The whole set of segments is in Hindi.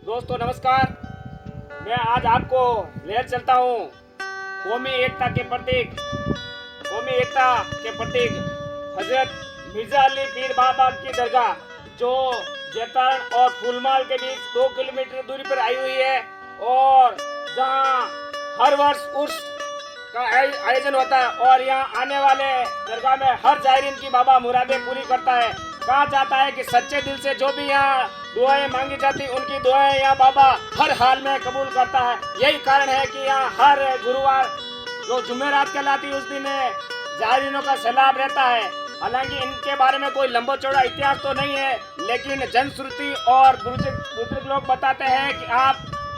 दोस्तों नमस्कार। मैं आज आपको लेकर चलता हूँ कौमी एकता के प्रतीक हजरत मिर्जा अली पीर बाबा की दरगाह जो जैतरण और फूलमाल के बीच 2 किलोमीटर दूरी पर आई हुई है और जहाँ हर वर्ष उर्स का आयोजन होता है और यहाँ आने वाले दरगाह में हर जायरीन की बाबा मुरादें पूरी करता है। कहा जाता है कि सच्चे दिल से जो भी यहाँ दुआएं मांगी जाती उनकी दुआएं यहाँ बाबा हर हाल में कबूल करता है। यही कारण है कि यहाँ हर गुरुवार जो जुमेरात कहलाती है उस दिन जायरीनों का सैलाब रहता है। हालांकि इनके बारे में कोई लंबा चौड़ा इतिहास तो नहीं है, लेकिन जनश्रुति और बुजुर्ग लोग बताते हैं कि आप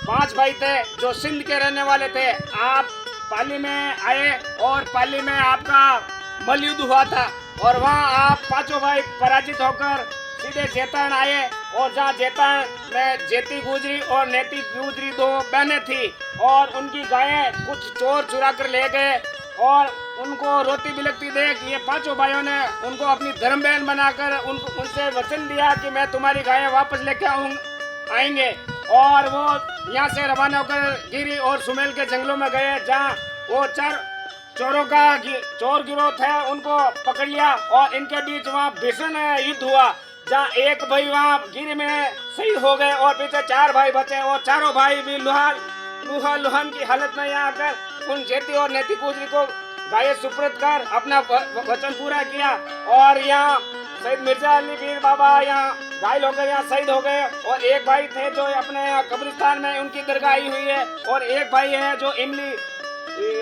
5 भाई थे जो सिंध के रहने वाले थे। आप पाली में आए और पाली में आपका मलयुद्ध हुआ था और वहाँ आप 5 भाई पराजित होकर सीधे जैतरण आए और जहाँ जैतरण में जेती गुजरी और नेती गुजरी 2 बहनें थी और उनकी गायें कुछ चोर चुरा कर ले गए और उनको रोती बिलखती देख ये 5 भाइयों ने उनको अपनी धर्म बहन बनाकर उनसे वचन दिया कि मैं तुम्हारी गायें वापस लेके आएंगे। और वो यहाँ से रवाना होकर गिरी और सुमेल के जंगलों में गए जहाँ वो 4 चोरों का चोर गिरोह थे उनको पकड़ लिया और इनके बीच वहाँ भीषण युद्ध हुआ जहाँ एक भाई वहाँ गिरी में शहीद हो गए और पीछे 4 भाई बचे और चारों भाई भी लुहान की हालत में यहाँ आकर उन जेती और नेती गुजरी को गाये सुपुर्द कर अपना वचन पूरा किया। और यहाँ शहीद मिर्जा अली पीर बाबा यहाँ घायल होकर यहाँ शहीद हो गए और एक भाई थे जो अपने यहाँ कब्रिस्तान में उनकी दरगाह आई हुई है और एक भाई है जो इमली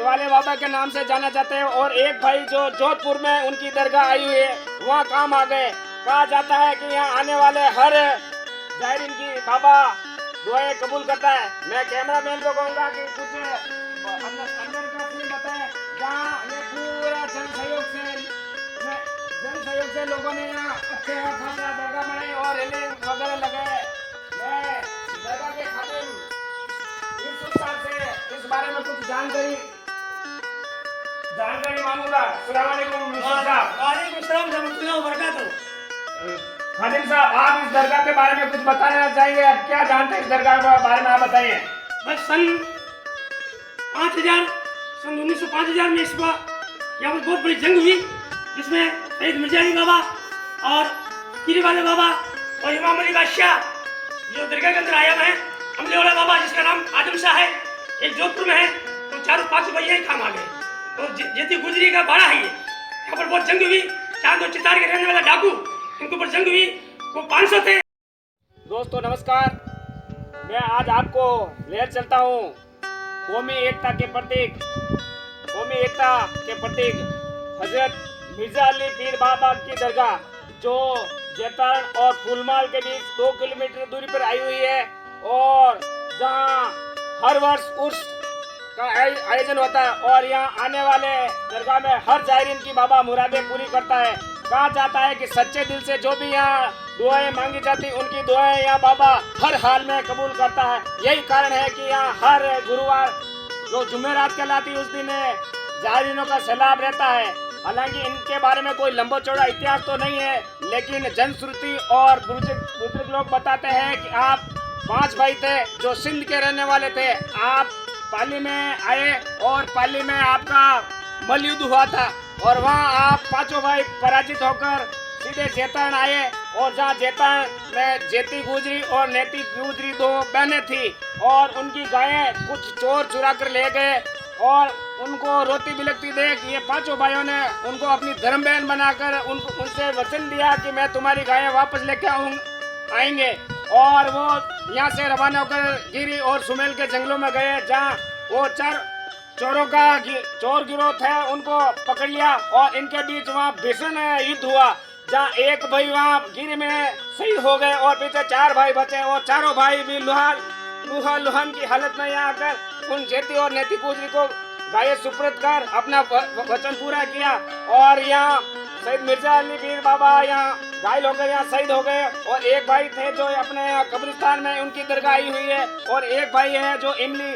वाले बाबा के नाम से जाना जाते हैं और एक भाई जो जोधपुर में उनकी दरगाह आई हुई है वहाँ काम आ गए। कहा जाता है कि यहाँ आने वाले हर जायरीन की बाबा दुआएं कबूल करता है। मैं कैमरा मैन को कहूँगा कि कुछ अंदर का सीन बताएं जहाँ ये पूरा जन सहयोग से लोगों ने यहाँ अच्छे खासा दरगाह बनाई और रेलिंग वगैरह लगाए। मैं दरगाह के खातिर इस साल से इस बारे में कुछ जानकारी मांगूंगा। अस्सलाम वालेकुम साहब। वालेकुम सलाम रहमतुल्लाहि व बरकातहू। खादिम साहब, आप इस दरगाह के बारे में कुछ बताना चाहेंगे? आप क्या जानते हैं इस दरगाह के बारे में, आप बताइए। बस सन 1905 में इस बार यहाँ पर बहुत बड़ी जंग हुई जिसमें शहीद मिर्जा अली बाबा और पीरी वाले बाबा और इमाम अली बादशाह जो दरगाह के अंदर आया हुआ है, अमले वाला बाबा जिसका नाम आजम शाह है, एक जोधपुर में है, तो 4-5 भैया ही काम आ गए। तो जेती गुजरी का बाड़ा है ये, यहाँ पर बहुत जंग हुई। चांद और चितार के रहने वाला डाकू इनके ऊपर जंग हुई, वो 500 थे। दोस्तों नमस्कार। मैं आज आपको लेकर चलता हूँ कौमी एकता के प्रतीक हजरत मिर्जा अली पीर बाबा की दरगाह जो जैतरण और फूलमाल के बीच 2 किलोमीटर दूरी पर आई हुई है और जहाँ हर वर्ष उर्स का आयोजन होता है और यहाँ आने वाले दरगाह में हर जायरीन की बाबा मुरादें पूरी करता है। कहा जाता है कि सच्चे दिल से जो भी यहाँ दुआएं मांगी जाती उनकी दुआएं यहाँ बाबा हर हाल में कबूल करता है। यही कारण है कि यहाँ हर गुरुवार जो जुमेरात कहलाती है उस दिन जायरीनों का सैलाब रहता है। हालांकि इनके बारे में कोई लंबा चौड़ा इतिहास तो नहीं है, लेकिन जनश्रुति और बुजुर्ग लोग बताते हैं कि आप 5 भाई थे जो सिंध के रहने वाले थे। आप पाली में आए और पाली में आपका मलयुद्ध हुआ था और वहाँ आप 5 भाई पराजित होकर सीधे जैतरण आए और जहाँ जैतरण में जेती गुजरी और नेती गुजरी 2 बहनें थी और उनकी गायें कुछ चोर चुरा कर ले गए और उनको रोती बिलखती देख ये 5 भाइयों ने उनको अपनी धर्म बहन बनाकर उनसे वचन दिया कि मैं तुम्हारी गायें वापस लेके आएंगे। और वो यहाँ से रवाना होकर गिरी और सुमेल के जंगलों में गए जहाँ वो 4 चोरों का चोर गिरोह थे उनको पकड़ लिया और इनके बीच वहाँ भीषण युद्ध हुआ जहाँ एक भाई वहाँ गिरी में शहीद हो गए और पीछे 4 भाई बचे और चारों भाई भी लुहान की हालत में यहाँ आकर उन जेती और नेती गुजरी को गाये सुपुर्द कर अपना वचन पूरा किया। और यहाँ शहीद मिर्जा अली पीर बाबा यहाँ घायल होकर यहाँ शहीद हो गए और एक भाई थे जो अपने यहाँ कब्रिस्तान में उनकी दरगाह आई हुई है और एक भाई है जो इमली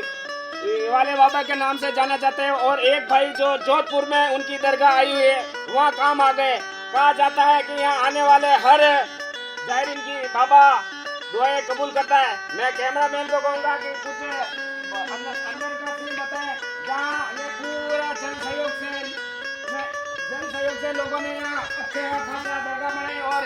वाले बाबा के नाम से जाना जाते हैं और एक भाई जो जोधपुर में उनकी दरगाह आई हुई है वहाँ काम आ गए। कहा जाता है कि यहाँ आने वाले हर जायरीन की बाबा दुआएं कबूल करता है। मैं कैमरा मैन को कहूँगा कि कुछ अंदर का सीन बताए जहाँ ये पूरा जन सहयोग से लोगों ने यहाँ अच्छे खासा दरगाह बनाई और